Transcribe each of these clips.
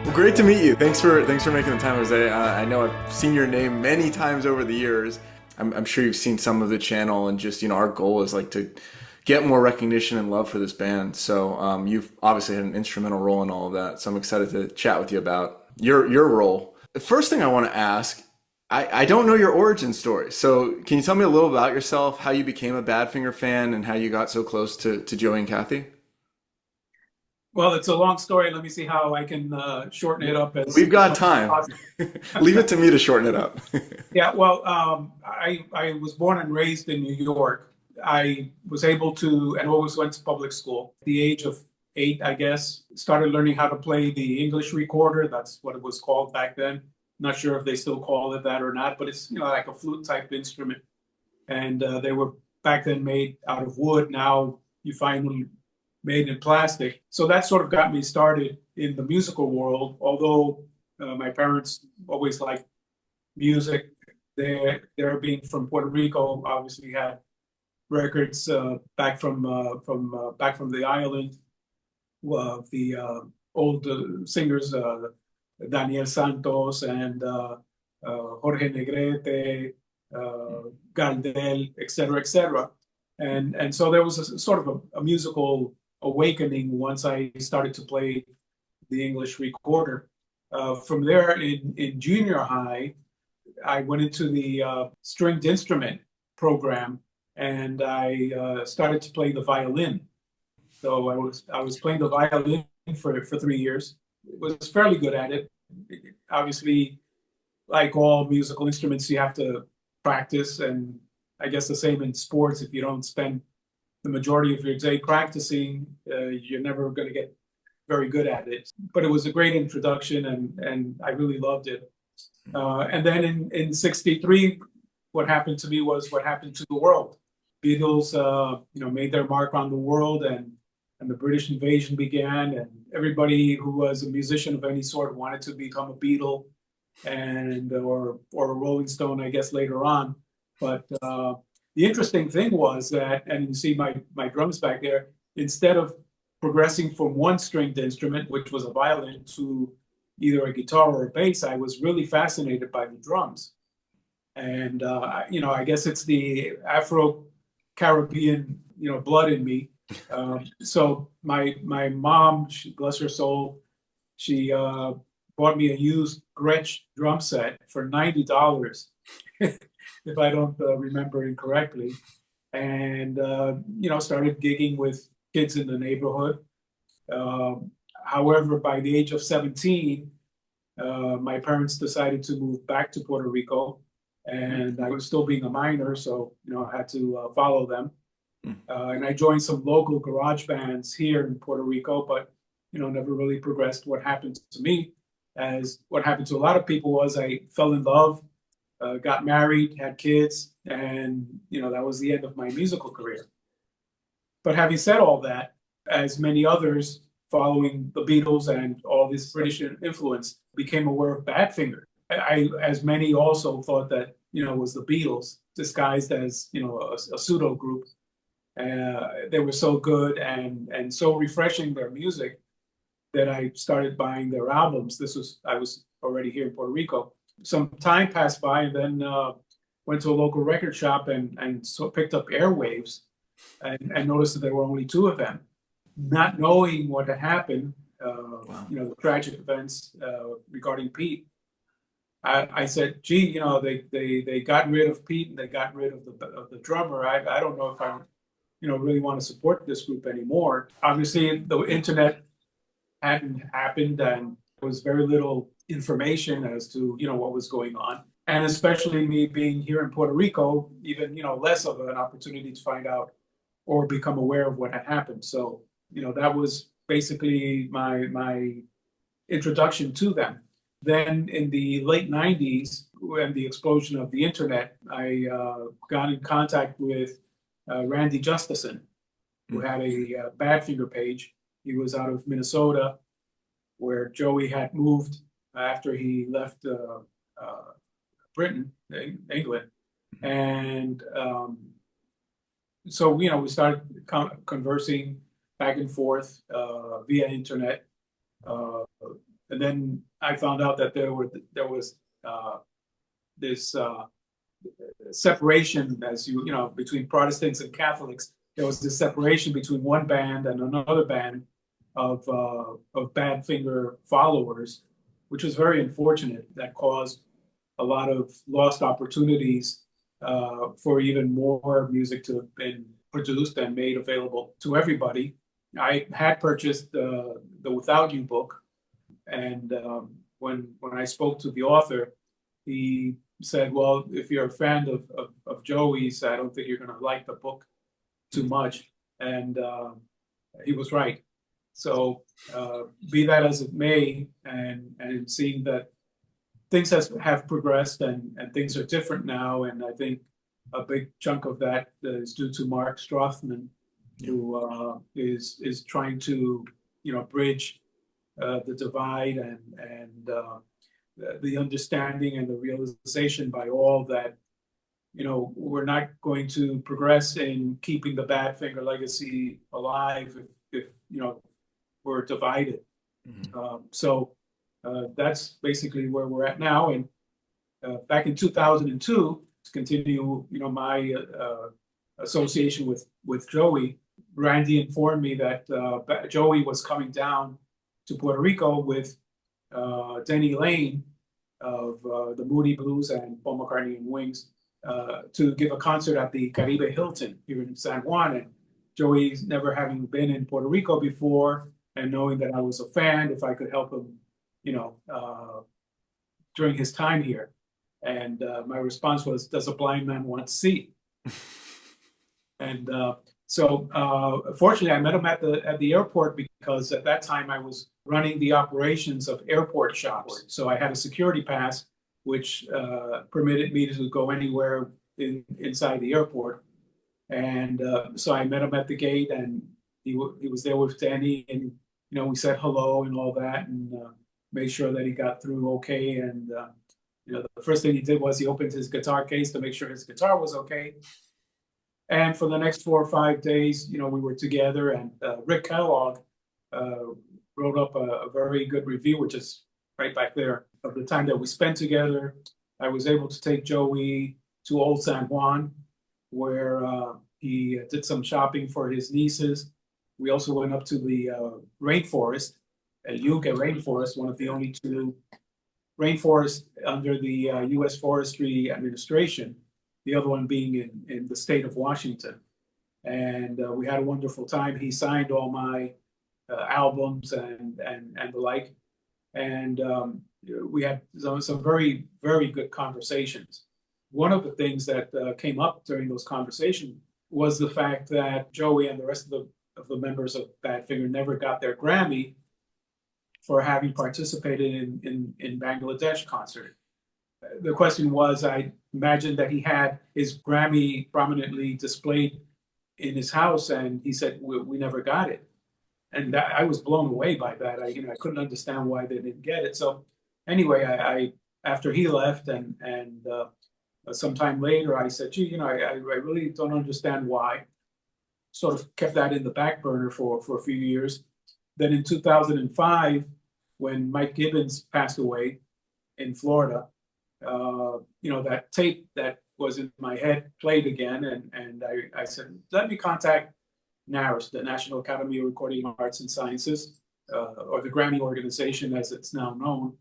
Well, great to meet you. Thanks for making the time, Jose. I know I've seen your name many times over the years. I'm sure you've seen some of the channel, and just our goal is like to get more recognition and love for this band. So you've obviously had an instrumental role in all of that. So I'm excited to chat with you about your role. The first thing I want to ask, I don't know your origin story. So can you tell me a little about yourself, how you became a Badfinger fan, and how you got so close to Joey and Kathy? Well, it's a long story. Let me see how I can shorten it up We've as got much as time. possible. Leave it to me to shorten it up. Yeah, well, I was born and raised in New York. I was able to, and always went to public school. At the age of 8, I guess, started learning how to play the English recorder. That's what it was called back then. Not sure if they still call it that or not, but it's like a flute type instrument. And they were back then made out of wood. Now you find them made in plastic. So that sort of got me started in the musical world. Although my parents always liked music, they're being from Puerto Rico, obviously had records back from the island of the old singers, Daniel Santos and Jorge Negrete, Gardel, et cetera, et cetera. And so there was a sort of a musical awakening once I started to play the English recorder. From there, in junior high, I went into the stringed instrument program, and I started to play the violin. So I was playing the violin for 3 years. Was fairly good at it. Obviously, like all musical instruments, you have to practice, and I guess the same in sports. If you don't spend the majority of your day practicing, you're never going to get very good at it. But it was a great introduction, and I really loved it. And then in '63, what happened to me was what happened to the world. Beatles, made their mark on the world, and the British invasion began, and everybody who was a musician of any sort wanted to become a Beatle, and or a Rolling Stone, I guess later on. But the interesting thing was that, and you see my drums back there, instead of progressing from one stringed instrument, which was a violin, to either a guitar or a bass, I was really fascinated by the drums. And I guess it's the Afro-Caribbean, blood in me. So my mom, bless her soul, she bought me a used Gretsch drum set for $90, if I don't remember incorrectly, and started gigging with kids in the neighborhood. Um, However, by the age of 17, my parents decided to move back to Puerto Rico, and I was still being a minor, so I had to follow them. And I joined some local garage bands here in Puerto Rico, but never really progressed. What happened to me, as what happened to a lot of people, was I fell in love, got married, had kids, and that was the end of my musical career. But having said all that, as many others following the Beatles and all this British influence, became aware of Badfinger. As many also thought that it was the Beatles disguised as a pseudo group. They were so good and so refreshing, their music, that I started buying their albums. I was already here in Puerto Rico. Some time passed by, and then went to a local record shop and so picked up Airwaves, and noticed that there were only two of them. Not knowing what had happened, Wow. the tragic events regarding Pete, I said, "Gee, they got rid of Pete and they got rid of the drummer. I don't know if I, really want to support this group anymore." Obviously, the internet hadn't happened, and there was very little information as to what was going on, and especially me being here in Puerto Rico, even less of an opportunity to find out or become aware of what had happened. So that was basically my introduction to them. Then in the late '90s, when the explosion of the internet, I got in contact with Randy Justison, who had a Badfinger page. He was out of Minnesota, where Joey had moved after he left Britain, England. And so, we started conversing back and forth via internet. And then I found out that there was this separation, as you know, between Protestants and Catholics. There was this separation between one band and another band of Badfinger followers, which was very unfortunate. That caused a lot of lost opportunities for even more music to have been produced and made available to everybody. I had purchased the Without You book, and when I spoke to the author, he said, "Well, if you're a fan of Joey's, I don't think you're going to like the book too much." And he was right. So be that as it may, and seeing that things have progressed and things are different now, and I think a big chunk of that is due to Mark Strothman, who is trying to bridge the divide and the understanding and the realization by all that we're not going to progress in keeping the Badfinger legacy alive if we're divided. So that's basically where we're at now. And back in 2002, to continue my association with Joey, Randy informed me that Joey was coming down to Puerto Rico with Denny Lane of the Moody Blues and Paul McCartney and Wings to give a concert at the Caribe Hilton here in San Juan. And Joey, never having been in Puerto Rico before, and knowing that I was a fan, if I could help him, during his time here. And my response was, "Does a blind man want to see?" And so fortunately, I met him at the airport, because at that time I was running the operations of airport shops. So I had a security pass, which permitted me to go anywhere inside the airport. And so I met him at the gate, and he was there with Danny, and we said hello and all that, and made sure that he got through okay. And the first thing he did was he opened his guitar case to make sure his guitar was okay. And for the next 4 or 5 days, we were together, and Rick Kellogg wrote up a very good review, which is right back there, of the time that we spent together. I was able to take Joey to Old San Juan, where he did some shopping for his nieces. We also went up to the rainforest, Yunque rainforest, one of the only 2 rainforests under the U.S. Forestry Administration, the other one being in the state of Washington. And we had a wonderful time. He signed all my albums and the like. And we had some very, very good conversations. One of the things that came up during those conversations was the fact that Joey and the rest of the members of Badfinger never got their Grammy for having participated in Bangladesh concert. The question was, I imagined that he had his Grammy prominently displayed in his house, and he said, we never got it. And I was blown away by that. I couldn't understand why they didn't get it. So anyway, I after he left and sometime later, I said, gee, I really don't understand why. Sort of kept that in the back burner for a few years. Then in 2005, when Mike Gibbons passed away in Florida, that tape that was in my head played again. And I said, let me contact NARS, the National Academy of Recording Arts and Sciences, or the Grammy organization as it's now known,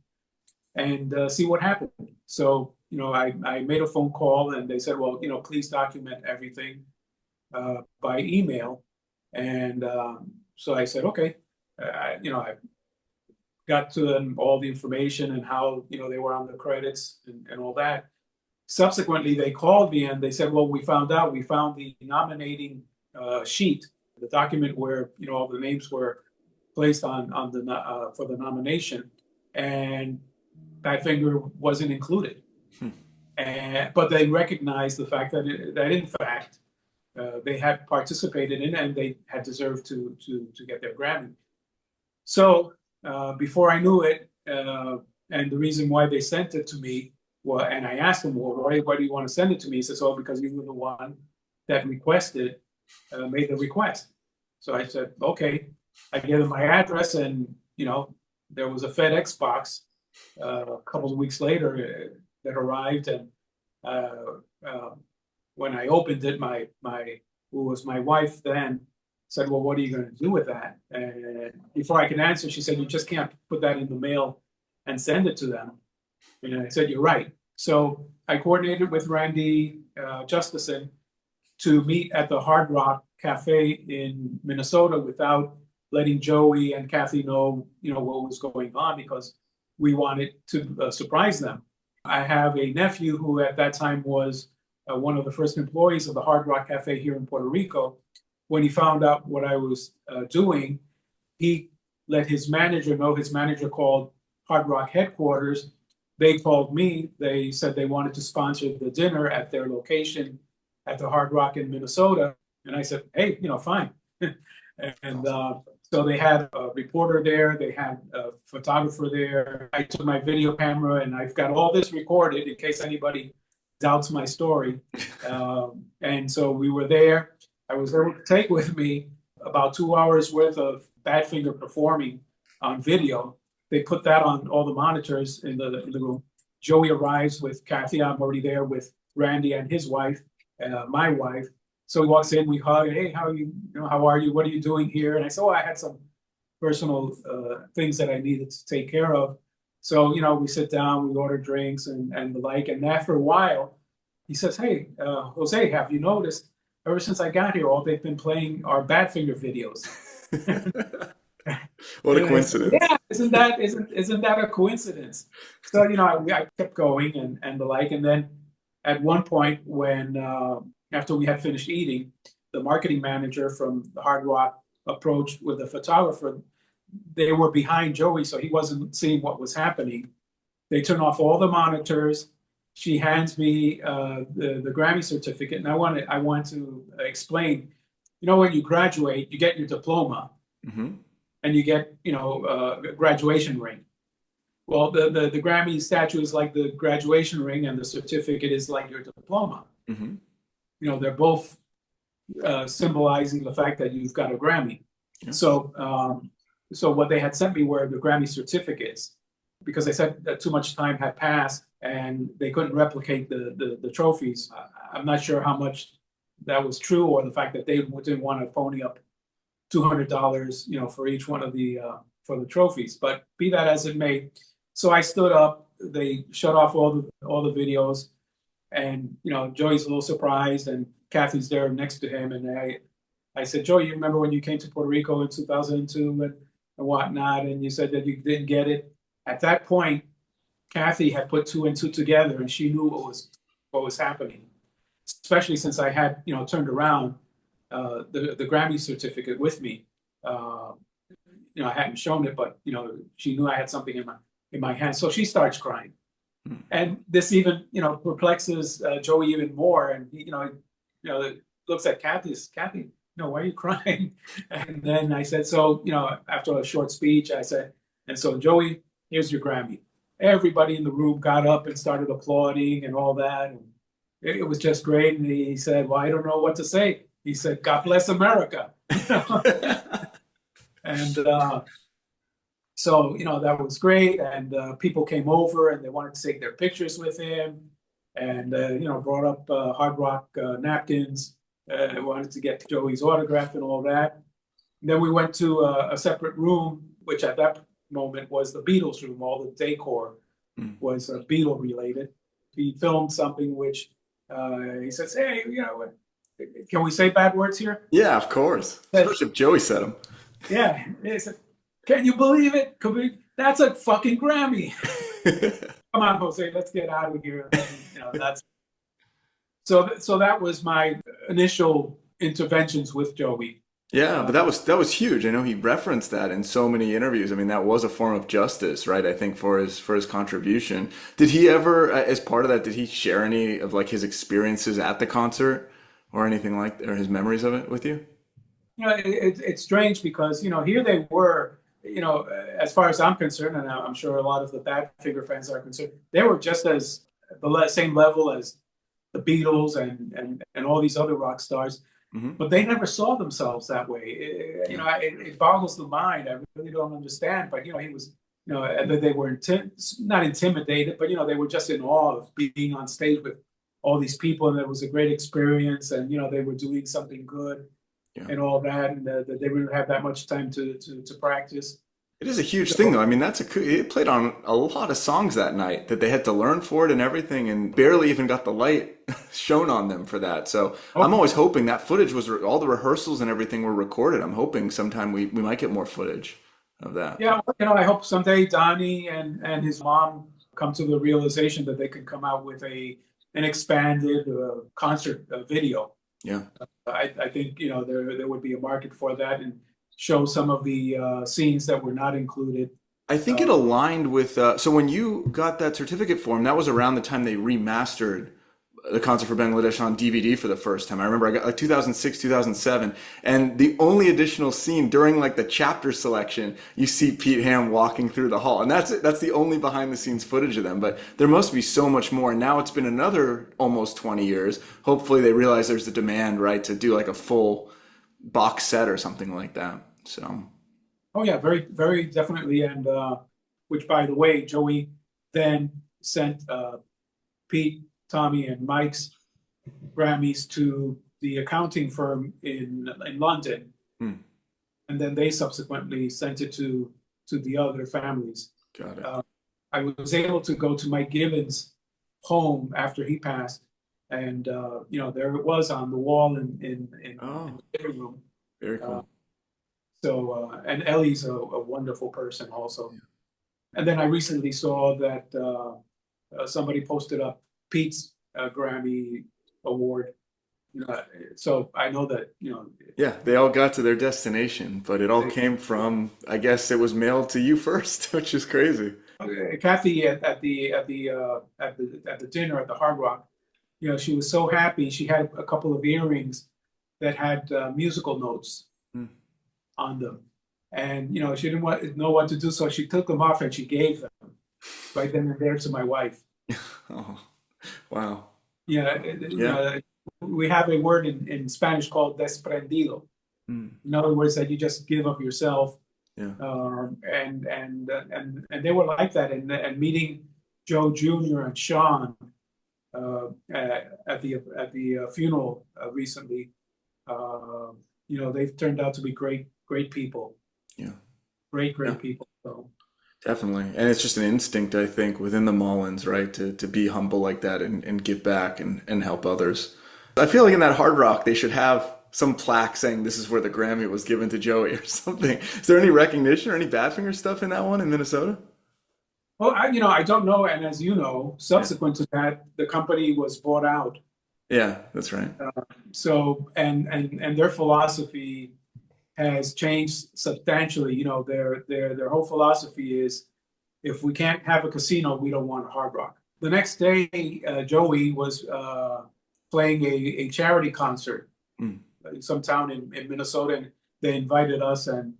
and see what happened. So, I made a phone call, and they said, well, please document everything by email. And so I said, okay. I got to them all the information and how, they were on the credits and all that. Subsequently, they called me and they said, well, we found the nominating sheet, the document where, all the names were placed on the for the nomination, and Badfinger wasn't included. But they recognized the fact that in fact they had participated in and they had deserved to get their Grammy. So before I knew it, and the reason why they sent it to me, and I asked them, well, why do you want to send it to me? He says, oh, because you were the one that made the request. So I said, okay. I gave them my address, and there was a FedEx box a couple of weeks later that arrived, and when I opened it, who was my wife then said, "Well, what are you going to do with that?" And before I could answer, she said, "You just can't put that in the mail and send it to them." And I said, "You're right." So I coordinated with Randy Justison to meet at the Hard Rock Cafe in Minnesota without letting Joey and Kathy know, what was going on, because we wanted to surprise them. I have a nephew who at that time was one of the first employees of the Hard Rock Cafe here in Puerto Rico. When he found out what I was doing, he let his manager know. His manager called Hard Rock headquarters. They called me. They said they wanted to sponsor the dinner at their location at the Hard Rock in Minnesota. And I said, "Hey, fine." And so they had a reporter there. They had a photographer there. I took my video camera, and I've got all this recorded in case anybody doubts my story. And so we were there. I was able to take with me about 2 hours worth of Badfinger performing on video. They put that on all the monitors in the room. Joey arrives with Kathy. I'm already there with Randy and his wife, and my wife. So he walks in, we hug. "Hey, how are you? How are you? What are you doing here?" And I said, "Oh, I had some personal things that I needed to take care of." So, we sit down, we order drinks and the like. And after a while, he says, "Hey, Jose, have you noticed ever since I got here, all they've been playing are Badfinger videos?" What a coincidence. Yeah, isn't that a coincidence? So, I kept going and the like. And then at one point, when after we had finished eating, the marketing manager from the Hard Rock approached with the photographer. They were behind Joey, so he wasn't seeing what was happening. They turn off all the monitors. She hands me the Grammy certificate, and I want to explain. When you graduate, you get your diploma, and you get a graduation ring. Well, the Grammy statue is like the graduation ring, and the certificate is like your diploma. They're both symbolizing the fact that you've got a Grammy. Yeah. So what they had sent me were the Grammy certificates, because they said that too much time had passed and they couldn't replicate the trophies. I'm not sure how much that was true, or the fact that they didn't want to pony up $200, for each one of for the trophies. But be that as it may, so I stood up. They shut off all the videos, and Joey's a little surprised, and Kathy's there next to him, and I said, "Joey, you remember when you came to Puerto Rico in 2002 and whatnot, and you said that you didn't get it?" At that point, Kathy had put two and two together, and she knew what was happening, especially since I had turned around the Grammy certificate with me. I hadn't shown it, but she knew I had something in my hand, so she starts crying, and this even perplexes Joey even more, and he looks at Kathy. "Kathy, why are you crying?" And then I said, so after a short speech, I said, "And so Joey, here's your Grammy." Everybody in the room got up and started applauding and all that, and it was just great. And he said, "Well, I don't know what to say." He said, "God bless America." And so that was great, and people came over and they wanted to take their pictures with him, and brought up Hard Rock napkins. Wanted to get Joey's autograph and all that. And then we went to a separate room, which at that moment was the Beatles room. All the decor was Beatle related. He filmed something which he says, "Hey, can we say bad words here?" Yeah, of course. Especially if Joey said them. Yeah. He said, "Can you believe it? That's a fucking Grammy." Come on, Jose, let's get out of here. That's so that was my initial interventions with Joey. Yeah, but that was huge. I know he referenced that in so many interviews. I mean, that was a form of justice, right? I think for his contribution. Did he ever, as part of that, did he share any of like his experiences at the concert or anything like, or his memories of it with you? It's strange because here they were. As far as I'm concerned, and I'm sure a lot of the Badfinger fans are concerned, they were just as the same level as the Beatles and all these other rock stars. But they never saw themselves that way. It boggles the mind. I really don't understand. But he and that they were not intimidated, but they were just in awe of being on stage with all these people, and it was a great experience, and they were doing something good and all that, and that they didn't have that much time to practice. It is a huge thing, So, though. I mean, it played on a lot of songs that night that they had to learn for it and everything, and barely even got the light shown on them for that. So I'm always hoping that footage was all the rehearsals and everything were recorded. I'm hoping sometime we might get more footage of that. yeah, I hope someday Donnie and his mom come to the realization that they can come out with an expanded concert video. Yeah. I think there would be a market for that, and show some of the scenes that were not included. I think it aligned with, so when you got that certificate form, that was around the time they remastered the Concert for Bangladesh on DVD for the first time. I remember I got like 2006, 2007, and the only additional scene during like the chapter selection, you see Pete Ham walking through the hall, and that's it. That's the only behind the scenes footage of them. But there must be so much more. And now it's been another almost 20 years. Hopefully they realize there's a demand, right, to do like a full box set or something like that. So. Oh yeah, very, very definitely. And which, by the way, Joey then sent Pete, Tommy, and Mike's Grammys to the accounting firm in London, and then they subsequently sent it to the other families. Got it. I was able to go to Mike Gibbons' home after he passed, and there it was on the wall in the living room. Very cool. And Ellie's a wonderful person also. Yeah. And then I recently saw that somebody posted up Pete's Grammy award. So I know that, Yeah, they all got to their destination, but it all came from, I guess it was mailed to you first, which is crazy. Kathy at the dinner at the Hard Rock, she was so happy. She had a couple of earrings that had musical notes on them, and she didn't know what to do, so she took them off and she gave them right then and there to my wife. Oh, wow. Yeah. We have a word in Spanish called desprendido. In other words, that you just give of yourself. Yeah. And they were like that, and meeting Joe Jr. and Sean at the funeral recently, they've turned out to be great people. Yeah. Great people. So. Definitely. And it's just an instinct, I think, within the Mollands, right? To be humble like that and give back and help others. I feel like in that Hard Rock, they should have some plaque saying this is where the Grammy was given to Joey or something. Is there any recognition or any Badfinger stuff in that one in Minnesota? Well, I don't know. And as you know, subsequent to that, the company was bought out. Yeah, that's right. So, and their philosophy has changed substantially. Their whole philosophy is, if we can't have a casino, we don't want a Hard Rock. The next day, Joey was playing a charity concert in some town in Minnesota, and they invited us, and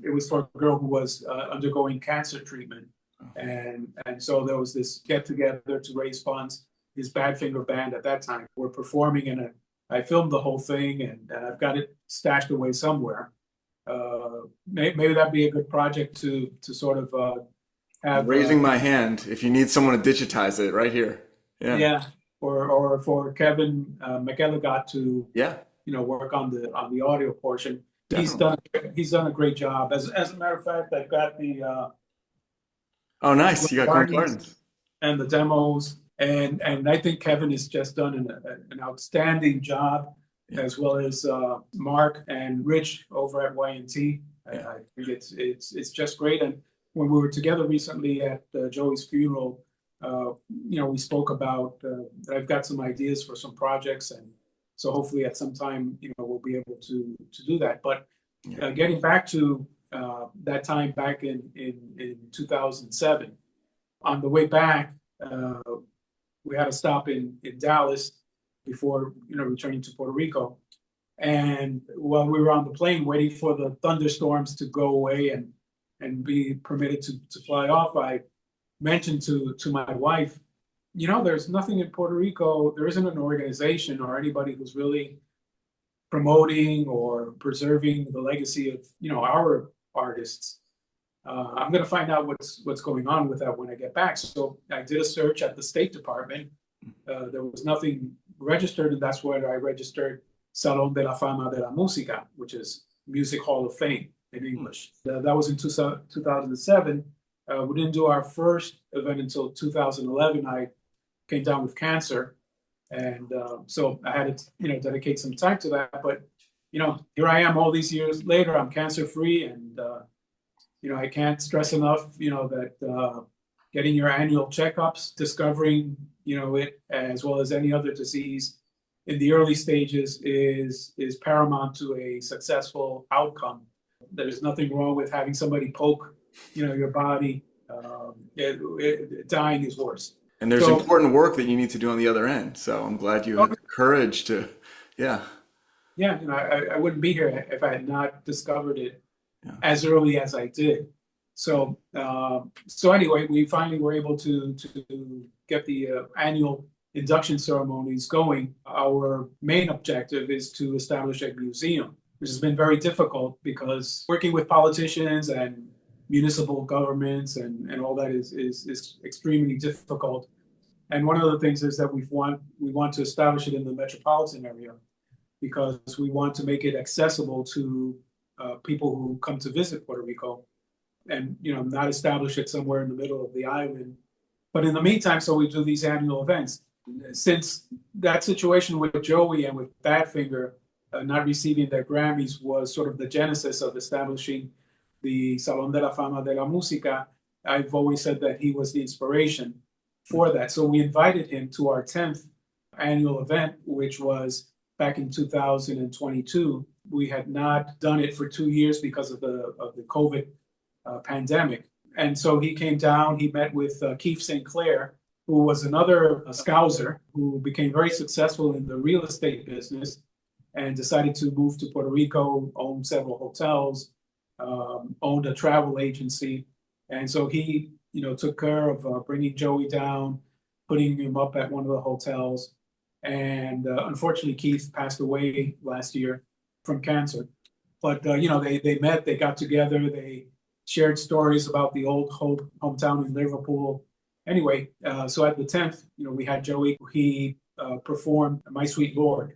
it was for a girl who was undergoing cancer treatment. And so there was this get together to raise funds. His Badfinger band at that time were performing, and I filmed the whole thing, and I've got it stashed away somewhere. Maybe that'd be a good project to sort of have. Raising my hand if you need someone to digitize it right here. Yeah. Yeah. Or for Kevin McElligott to work on the audio portion. Definitely. He's done a great job. As a matter of fact, I've got the oh, nice. You got concordance and the demos, and I think Kevin has just done an outstanding job, as well as Mark and Rich over at Y&T. I think it's just great. And when we were together recently at Joey's funeral, we spoke about that I've got some ideas for some projects, and so hopefully at some time we'll be able to do that. But getting back to that time back in 2007, on the way back, we had a stop in Dallas before returning to Puerto Rico, and while we were on the plane waiting for the thunderstorms to go away and be permitted to fly off, I mentioned to my wife, there's nothing in Puerto Rico. There isn't an organization or anybody who's really promoting or preserving the legacy of our artists. I'm going to find out what's going on with that when I get back. So I did a search at the State Department. There was nothing registered, and that's where I registered Salon de la Fama de la Música, which is Music Hall of Fame in English. That was in 2007. We didn't do our first event until 2011. I came down with cancer, and so I had to, dedicate some time to that. But here I am all these years later. I'm cancer free, and I can't stress enough, that getting your annual checkups, discovering, it as well as any other disease in the early stages is paramount to a successful outcome. There's nothing wrong with having somebody poke, your body. Dying is worse. And there's important work that you need to do on the other end. So I'm glad you had the courage to, yeah. Yeah, I wouldn't be here if I had not discovered it as early as I did. So anyway, we finally were able to get the annual induction ceremonies going. Our main objective is to establish a museum, which has been very difficult because working with politicians and municipal governments and all that is extremely difficult. And one of the things is that we want to establish it in the metropolitan area because we want to make it accessible to people who come to visit Puerto Rico, and not establish it somewhere in the middle of the island. But in the meantime, so we do these annual events. Since that situation with Joey and with Badfinger not receiving their Grammys was sort of the genesis of establishing the Salon de la Fama de la Música, I've always said that he was the inspiration for that. So we invited him to our 10th annual event, which was back in 2022. We had not done it for 2 years because of the COVID pandemic. And so he came down, he met with Keith St. Clair, who was another Scouser who became very successful in the real estate business and decided to move to Puerto Rico, owned several hotels, owned a travel agency. And so he, took care of bringing Joey down, putting him up at one of the hotels. And unfortunately, Keith passed away last year from cancer. But, they met, they got together, they shared stories about the old hometown in Liverpool. Anyway, so at the 10th, we had Joey. He performed My Sweet Lord.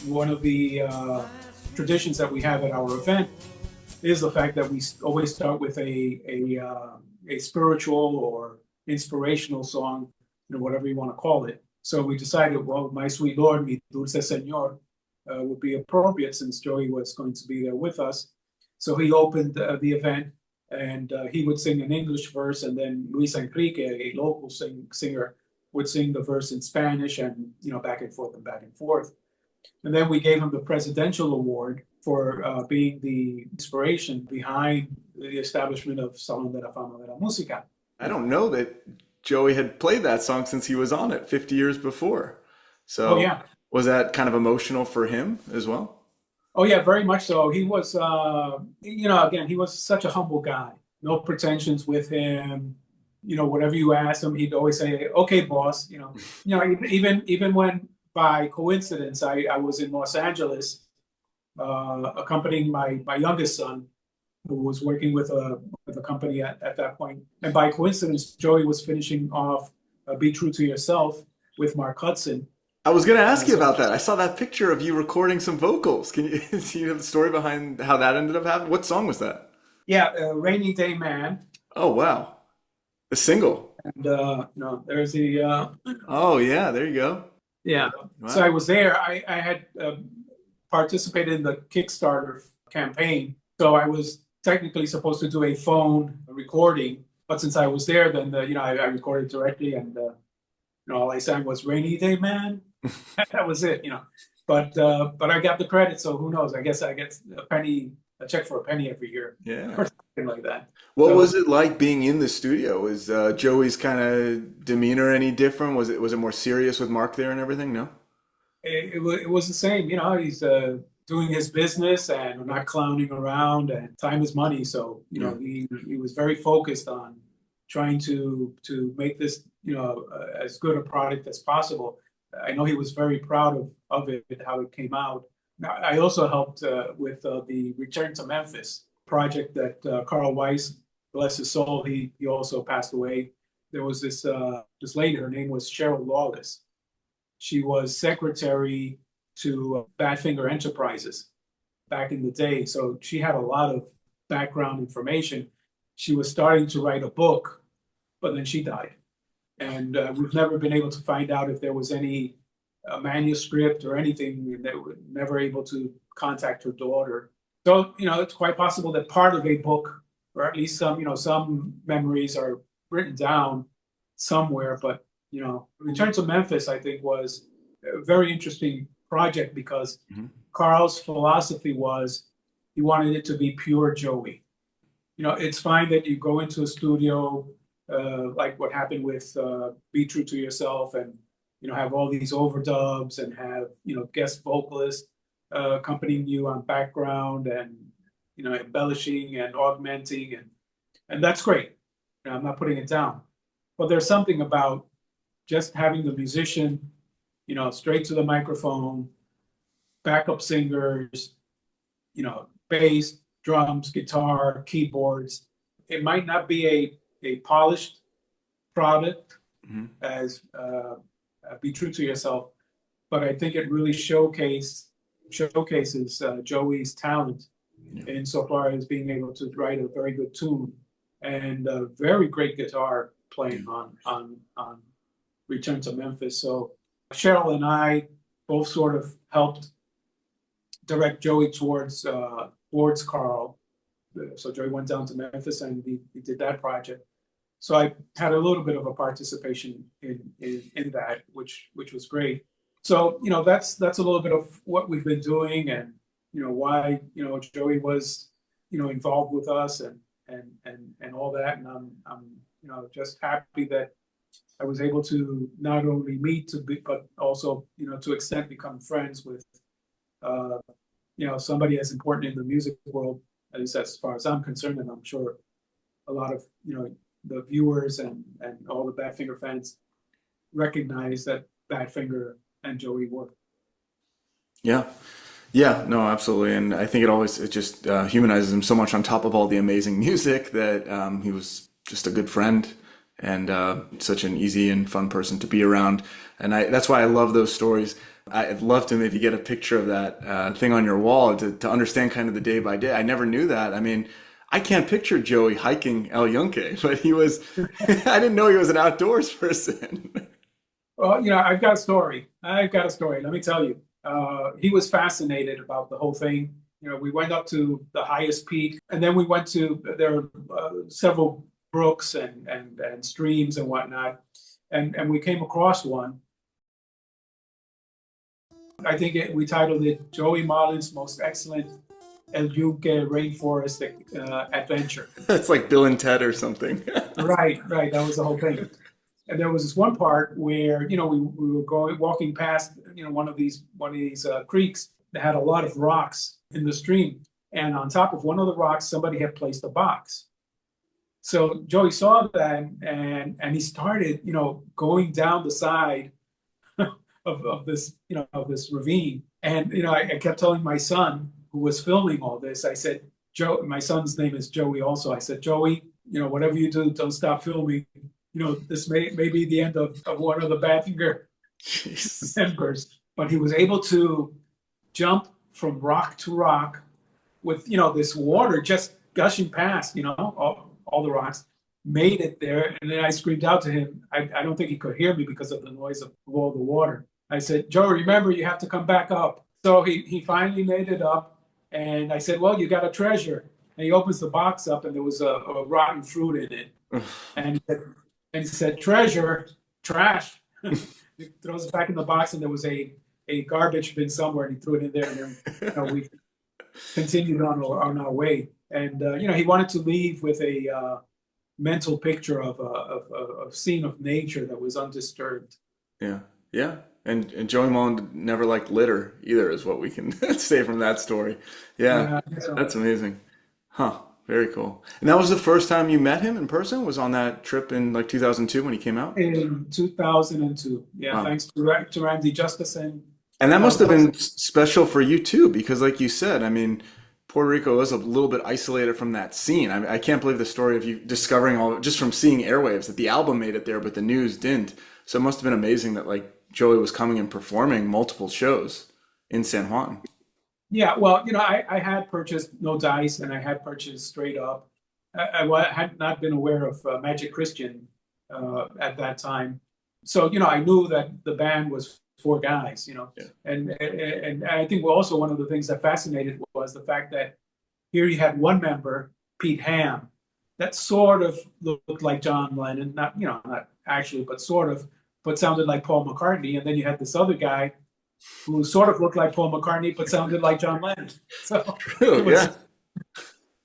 One of the traditions that we have at our event is the fact that we always start with a spiritual or inspirational song, whatever you want to call it. So we decided, well, My Sweet Lord, Mi Dulce Señor, would be appropriate since Joey was going to be there with us. So he opened the event, and he would sing an English verse, and then Luis Enrique, a local singer, would sing the verse in Spanish, and back and forth and back and forth. And then we gave him the Presidential Award for being the inspiration behind the establishment of Salon de la Fama de la Música. I don't know that Joey had played that song since he was on it 50 years before. So was that kind of emotional for him as well? Oh, yeah, very much so. He was, again, he was such a humble guy. No pretensions with him. Whatever you ask him, he'd always say, okay, boss. Even when by coincidence, I was in Los Angeles accompanying my youngest son, who was working with a company at that point. And by coincidence, Joey was finishing off Be True to Yourself with Mark Hudson. I was going to ask you about that. I saw that picture of you recording some vocals. Can you have the story behind how that ended up happening? What song was that? Yeah, Rainy Day Man. Oh, wow. The single. And there's the... Oh, yeah, there you go. Yeah. Wow. So I was there. I had participated in the Kickstarter campaign. So I was technically supposed to do a phone recording, but since I was there, then I recorded directly, and all I sang was "Rainy Day Man." That was it, But I got the credit, so who knows? I guess I get a check for a penny every year, yeah, or something like that. What was it like being in the studio? Was Joey's kind of demeanor any different? Was it more serious with Mark there and everything? No, it was the same. He's doing his business and not clowning around, and time is money. So he was very focused on trying to make this, as good a product as possible. I know he was very proud of it, how it came out. Now, I also helped with the Return to Memphis project that Carl Weiss, bless his soul, he also passed away. There was this lady, her name was Cheryl Lawless. She was secretary to Badfinger Enterprises back in the day. So she had a lot of background information. She was starting to write a book, but then she died. And we've never been able to find out if there was any manuscript or anything. That were never able to contact her daughter. So, it's quite possible that part of a book, or at least some memories are written down somewhere. But, Return to Memphis, I think, was a very interesting project because Carl's philosophy was he wanted it to be pure Joey. It's fine that you go into a studio, like what happened with Be True to Yourself, and have all these overdubs and have guest vocalists accompanying you on background and embellishing and augmenting, and that's great. I'm not putting it down, but there's something about just having the musician, straight to the microphone, backup singers, bass, drums, guitar, keyboards. It might not be a polished product as Be True to Yourself, but I think it really showcases Joey's talent insofar as being able to write a very good tune and a very great guitar playing on Return to Memphis. So Cheryl and I both sort of helped direct Joey towards Carl. So Joey went down to Memphis and he did that project. So I had a little bit of a participation in that, which was great. So that's a little bit of what we've been doing, and why Joey was involved with us and all that. And I'm just happy that I was able to not only meet but also to extent become friends with somebody as important in the music world, at least as far as I'm concerned, and I'm sure a lot of the viewers and all the Badfinger fans recognize that Badfinger and Joey work. Yeah, no, absolutely. And I think it just humanizes him so much on top of all the amazing music that he was just a good friend and such an easy and fun person to be around. And that's why I love those stories. I'd love to maybe get a picture of that thing on your wall to understand kind of the day by day. I never knew that. I mean, I can't picture Joey hiking El Yunque, but I didn't know he was an outdoors person. Well, I've got a story. Let me tell you. He was fascinated about the whole thing. We went up to the highest peak, and then we went to there are several brooks and streams and whatnot, and we came across one. I think we titled it Joey Molland's Most Excellent El Yunque Rainforest Adventure. It's like Bill and Ted or something. Right. That was the whole thing. And there was this one part where we were walking past one of these creeks that had a lot of rocks in the stream, and on top of one of the rocks somebody had placed a box. So Joey saw that and he started going down the side of this this ravine, and I kept telling my son who was filming all this, I said, Joe, my son's name is Joey also, I said, Joey, whatever you do, don't stop filming. This may be the end of one of the Badfinger members. But he was able to jump from rock to rock with, this water just gushing past, all the rocks, made it there. And then I screamed out to him. I don't think he could hear me because of the noise of all the water. I said, Joe, remember, you have to come back up. So he finally made it up. And I said, well, you got a treasure. And he opens the box up and there was a rotten fruit in it. And he said, treasure, trash. He throws it back in the box, and there was a garbage bin somewhere, and he threw it in there. And then we continued on our way. And he wanted to leave with a mental picture of a scene of nature that was undisturbed. Yeah. And Joey Molland never liked litter either, is what we can say from that story. Yeah, so. That's amazing. Huh. Very cool. And that was the first time you met him in person? Was on that trip in like 2002 when he came out? In 2002. Yeah, Wow. thanks to Randy Justice. And that must have Plus, been special for you too, because like you said, I mean, Puerto Rico is a little bit isolated from that scene. I mean, I can't believe the story of you discovering all just from seeing airwaves that the album made it there, but the news didn't. So it must have been amazing that like Joey was coming and performing multiple shows in San Juan. yeah, well, I had purchased No Dice and I had purchased Straight Up. Had not been aware of Magic Christian at that time. So, I knew that the band was four guys, Yeah. and I think also one of the things that fascinated was the fact that here you had one member, Pete Ham, that sort of looked like John Lennon, not actually, but sort of, but sounded like Paul McCartney. And then you had this other guy who sort of looked like Paul McCartney, but sounded like John Lennon. So it True, was,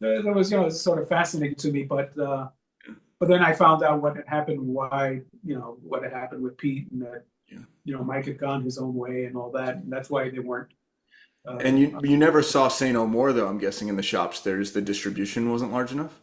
yeah. it was, it's sort of fascinating to me. But then I found out what had happened, why, what had happened with Pete, and that, Yeah. Mike had gone his own way and all that. And that's why they weren't. And Uh, you never saw Say No More though, I'm guessing in the shops there, just the distribution wasn't large enough?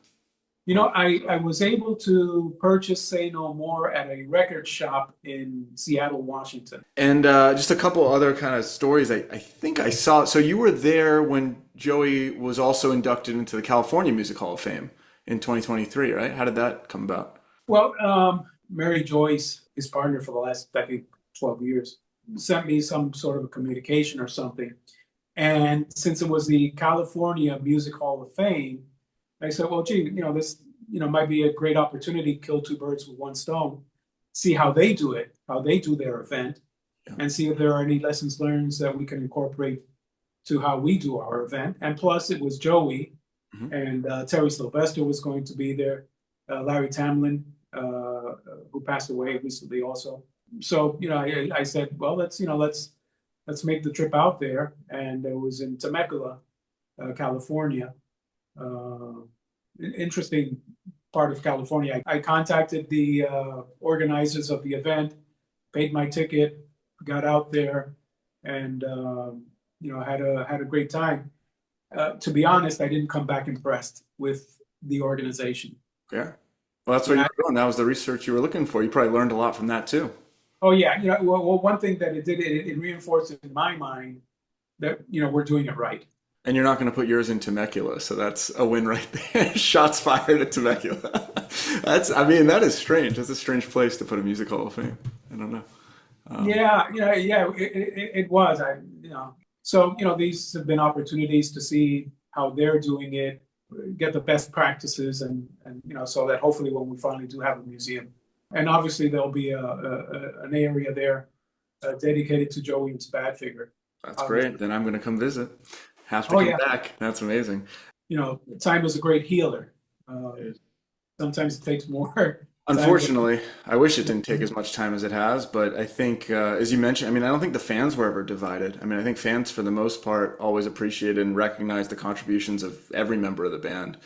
I was able to purchase Say No More at a record shop in Seattle, Washington. And just a couple other kind of stories I think I saw. So you were there when Joey was also inducted into the California Music Hall of Fame in 2023, right? How did that come about? Well, Mary Joyce, his partner for the last, I think, 12 years, sent me some sort of a communication or something. And since it was the California Music Hall of Fame, I said, well, gee, this, might be a great opportunity to kill two birds with one stone, see how they do it, how they do their event, Yeah. and see if there are any lessons learned that we can incorporate to how we do our event. And plus, it was Joey Mhm. and Terry Sylvester was going to be there, Larry Tamlin, who passed away recently also. So, I said, well, let's make the trip out there. And it was in Temecula, California. Uh, Interesting part of California. I contacted the organizers of the event, paid my ticket, got out there, and had a great time. To be honest, I didn't come back impressed with the organization. Yeah. Well, that's what And you I, were doing. That was the research you were looking for. You probably learned a lot from that too. oh yeah, well, one thing that it did, it reinforced in my mind that we're doing it right. And you're not going to put yours in Temecula, so that's a win right there. Shots fired at Temecula. I mean, that is strange. That's a strange place to put a music hall of fame. I don't know. Um, Yeah, it was. So these have been opportunities to see how they're doing it, get the best practices, and so that hopefully when we finally do have a museum, and obviously there'll be an area there dedicated to Joey and to Badfinger. that's great. Obviously, Then I'm going to come visit. Have to oh come yeah, back. That's amazing. time is a great healer. Uh, Sometimes it takes more time. Unfortunately, I wish it didn't take as much time as it has, but I think, as you mentioned, I mean, I don't think the fans were ever divided. I mean, I think fans, for the most part, always appreciated and recognized the contributions of every member of the band.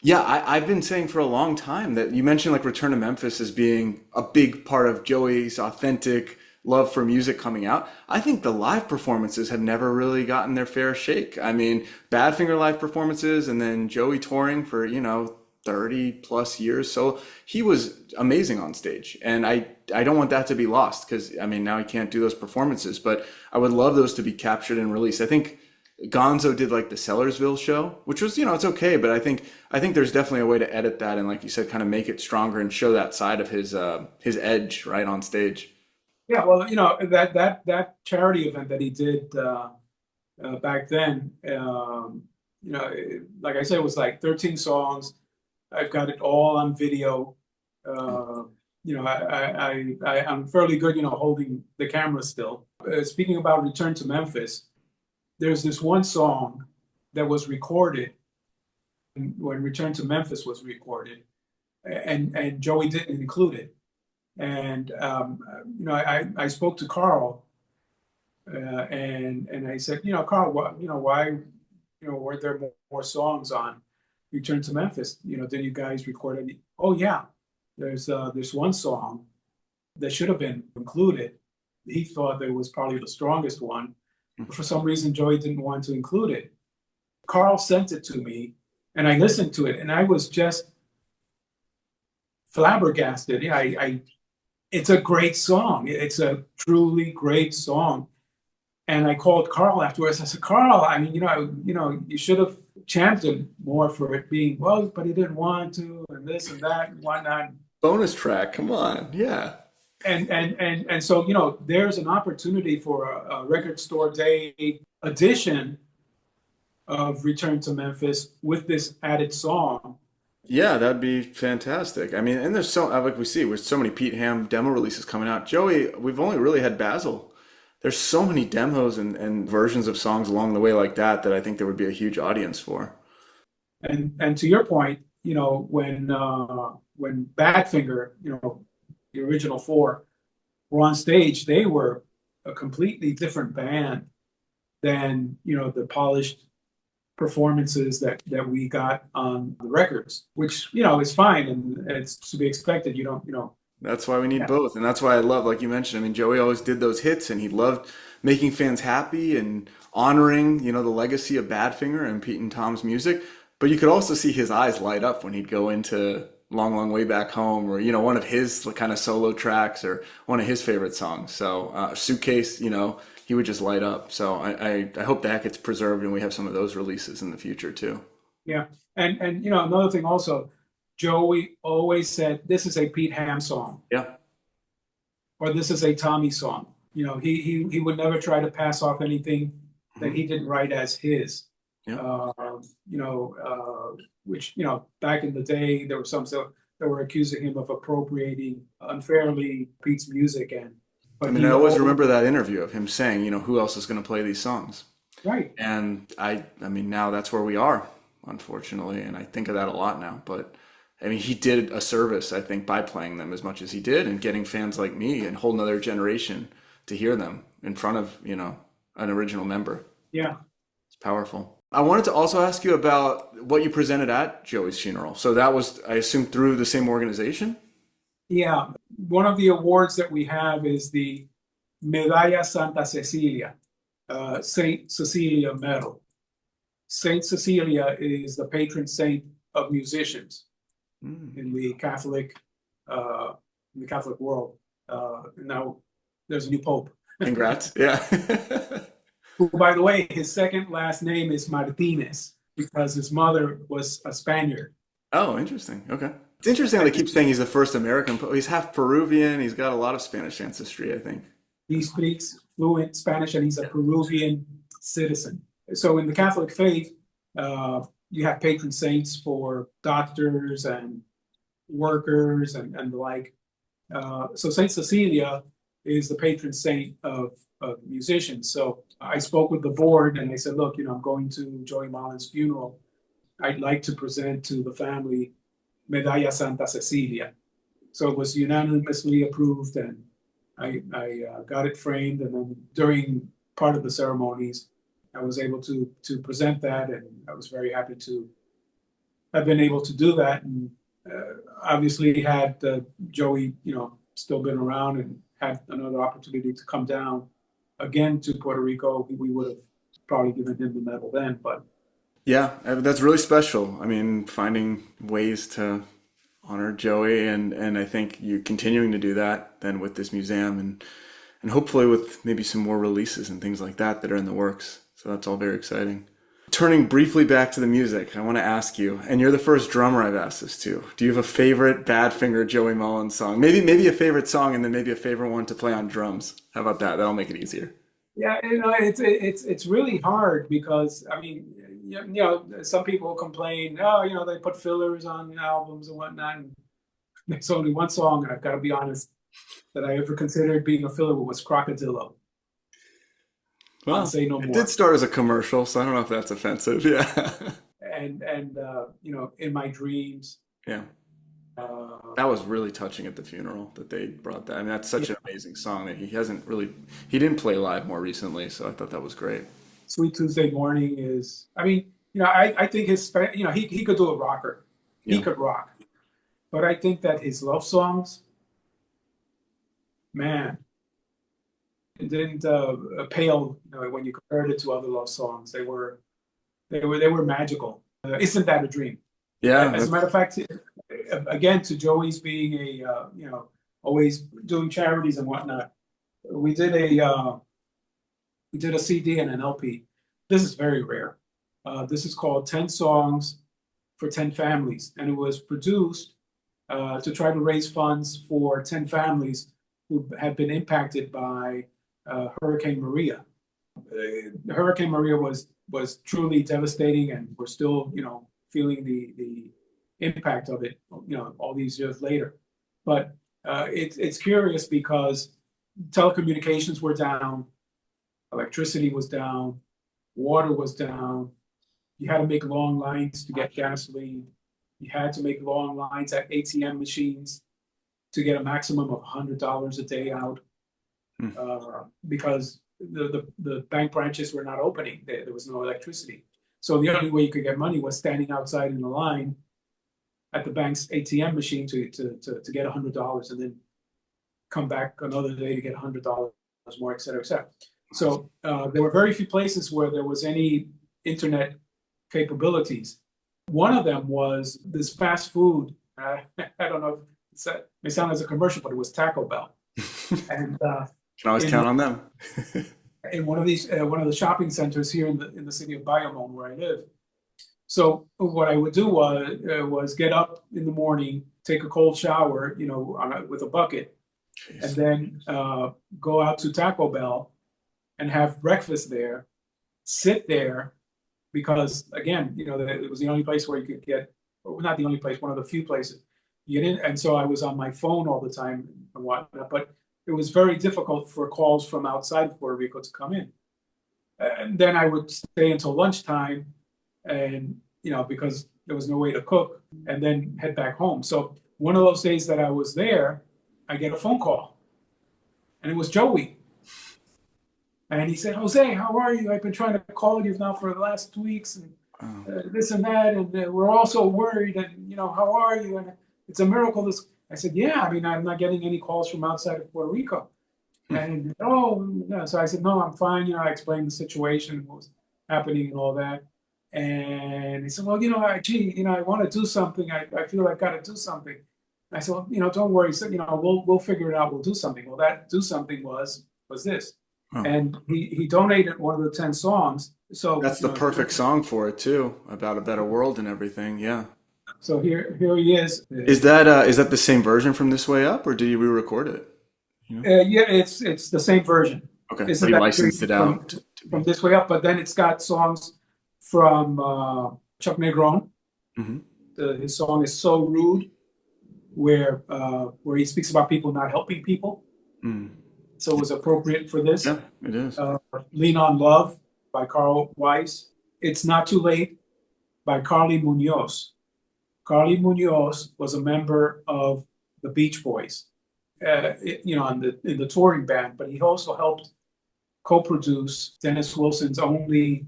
Yeah, I've been saying for a long time that you mentioned like Return to Memphis as being a big part of Joey's authentic love for music coming out. I think the live performances have never really gotten their fair shake. I mean, Badfinger live performances and then Joey touring for, 30 plus years. So he was amazing on stage. And I don't want that to be lost because, I mean, now he can't do those performances, but I would love those to be captured and released. I think Gonzo did like the Sellersville show, which was, it's okay, but I think there's definitely a way to edit that and like you said, kind of make it stronger and show that side of his edge right on stage. Yeah, well, that charity event that he did back then, like I said, it was like 13 songs. I've got it all on video. Uh, I'm fairly good, holding the camera still. Speaking about Return to Memphis, there's this one song that was recorded when Return to Memphis was recorded, and Joey didn't include it. And I spoke to Carl, and I said, Carl, why, weren't there more songs on Return to Memphis? Did you guys record any? Oh yeah, there's one song that should have been included. He thought that it was probably the strongest one. But for some reason, Joey didn't want to include it. Carl sent it to me, and I listened to it, and I was just flabbergasted. Yeah, it's a great song. It's a truly great song. And I called Carl afterwards. I said, Carl, I mean, you should have championed more for it being well, but he didn't want to, and this and that and whatnot. Bonus track, come on. Yeah. And so there's an opportunity for a record store day edition of Return to Memphis with this added song. Yeah, that'd be fantastic. I mean, and there's so like we see with so many Pete Ham demo releases coming out. Joey, we've only really had Basil. There's so many demos and versions of songs along the way like that that I think there would be a huge audience for. And to your point, when Badfinger, the original four were on stage, they were a completely different band than the polished performances that we got on the records, which is fine and it's to be expected. You don't, That's why we need yeah, both. And that's why I love, like you mentioned, I mean, Joey always did those hits and he loved making fans happy and honoring, the legacy of Badfinger and Pete and Tom's music. But you could also see his eyes light up when he'd go into Long, Long Way Back Home or, one of his kind of solo tracks or one of his favorite songs. So, Suitcase, he would just light up. So I hope that gets preserved and we have some of those releases in the future too. yeah. And another thing also, Joey always said this is a Pete Ham song Yeah. or this is a Tommy song. He would never try to pass off anything that Mhm. he didn't write as his. Yeah. Which back in the day there were some that were accusing him of appropriating unfairly Pete's music, I but mean, I always remember that interview of him saying, who else is going to play these songs? right. And I mean, now that's where we are, unfortunately, and I think of that a lot now. But I mean, he did a service, I think, by playing them as much as he did, and getting fans like me and a whole nother generation to hear them in front of, an original member. Yeah. It's powerful. I wanted to also ask you about what you presented at Joey's funeral. So that was, I assume, through the same organization? Yeah. One of the awards that we have is the Medalla Santa Cecilia, Saint Cecilia Medal. Saint Cecilia is the patron saint of musicians Mm. in the Catholic world. Now there's a new pope, Congrats. Yeah. who, by the way, his second last name is Martinez because his mother was a Spaniard. Oh, interesting. Okay. It's interesting how they keep saying he's the first American. He's half Peruvian. He's got a lot of Spanish ancestry, I think. He speaks fluent Spanish and he's a Peruvian citizen. So in the Catholic faith, you have patron saints for doctors and workers and the like. So Saint Cecilia is the patron saint of musicians. So I spoke with the board and I said, look, I'm going to Joey Molland's funeral. I'd like to present to the family Medalla Santa Cecilia. So it was unanimously approved and I got it framed. And then during part of the ceremonies, I was able to present that, and I was very happy to have been able to do that. And obviously, had Joey, still been around and had another opportunity to come down again to Puerto Rico, we would have probably given him the medal then. But Yeah, that's really special. I mean, finding ways to honor Joey, and I think you continuing to do that then with this museum and hopefully with maybe some more releases and things like that that are in the works. So that's all very exciting. Turning briefly back to the music, I want to ask you, and you're the first drummer I've asked this to. Do you have a favorite Badfinger Joey Molland song? Maybe a favorite song, and then maybe a favorite one to play on drums. How about that? That'll make it easier. yeah, it's really hard because I mean, some people complain, oh, they put fillers on albums and whatnot. And there's only one song, and I've got to be honest, that I ever considered being a filler was Crocodillo on Well, Say No it did More. start as a commercial, so I don't know if that's offensive. Yeah. And In My Dreams. Yeah. Uh, That was really touching at the funeral that they brought that. I mean, that's such an amazing song that he didn't play live more recently, so I thought that was great. Sweet Tuesday Morning is, I mean, I think he could do a rocker. He Yeah. could rock. But I think that his love songs, man, it didn't pale when you compared it to other love songs. They were magical. Isn't That a Dream? Yeah, As a matter of fact, again, to Joey's being always doing charities and whatnot, we did a CD and an LP. This is very rare. This is called 10 Songs for 10 Families, and it was produced to try to raise funds for 10 families who had been impacted by Hurricane Maria. Hurricane Maria was truly devastating, and we're still, feeling the impact of it, all these years later. But it's curious because telecommunications were down, electricity was down, water was down. You had to make long lines to get gasoline. You had to make long lines at ATM machines to get a maximum of $100 a day out because the bank branches were not opening. There was no electricity. So the only way you could get money was standing outside in the line at the bank's ATM machine to get $100 and then come back another day to get $100 more, et cetera, et cetera. So there were very few places where there was any internet capabilities. One of them was this fast food. I don't know if it may sound as a commercial, but it was Taco Bell. And can always count on them. In one of the shopping centers here in the city of Bayamon, where I live. So what I would do was get up in the morning, take a cold shower, with a bucket, Jeez. and then go out to Taco Bell and have breakfast there, sit there, because again, it was the only place where you could get, well, not the only place, one of the few places you get in. And so I was on my phone all the time and whatnot, but it was very difficult for calls from outside of Puerto Rico to come in. And then I would stay until lunchtime and, because there was no way to cook, and then head back home. So one of those days that I was there, I get a phone call, and it was Joey. And he said, "Jose, how are you? I've been trying to call you now for the last 2 weeks, and this and that, and we're all so worried, and, how are you? And it's a miracle." I said, "Yeah, I mean, I'm not getting any calls from outside of Puerto Rico." And, so I said, "No, I'm fine." I explained the situation, what was happening and all that. And he said, "Well, I want to do something. I feel I've got to do something." I said, "Well, don't worry. So, we'll figure it out. We'll do something." Well, that do something was this. Oh. And he donated one of the 10 songs. So that's the perfect song for it too, about a better world and everything. Yeah. So here he is. Is that the same version from This Way Up, or did you re-record it? Yeah, it's the same version. Okay, but he licensed it out from This Way Up, but then it's got songs from Chuck Negron. Mm-hmm. His song is So Rude, where he speaks about people not helping people. Mm. So it was appropriate for this. Yeah, it is. Lean on Love by Carl Weiss. It's Not Too Late by Carly Munoz. Carly Munoz was a member of the Beach Boys, in the touring band, but he also helped co-produce Dennis Wilson's only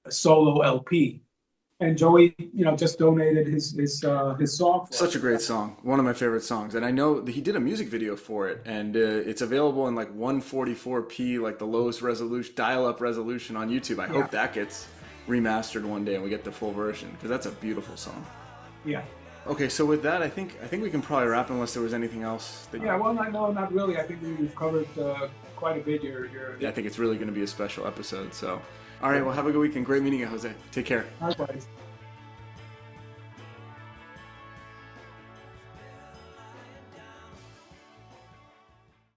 solo LP. And Joey, just donated his song. Such a great song, one of my favorite songs. And I know that he did a music video for it, and it's available in like 144p, like the lowest resolution, dial-up resolution on YouTube. I hope that gets remastered one day and we get the full version, because that's a beautiful song. Yeah. Okay, so with that, I think we can probably wrap unless there was anything else. Well, no, not really. I think we've covered quite a bit. Yeah, I think it's really going to be a special episode. So, all right, well, have a good weekend. Great meeting you, Jose. Take care. Likewise.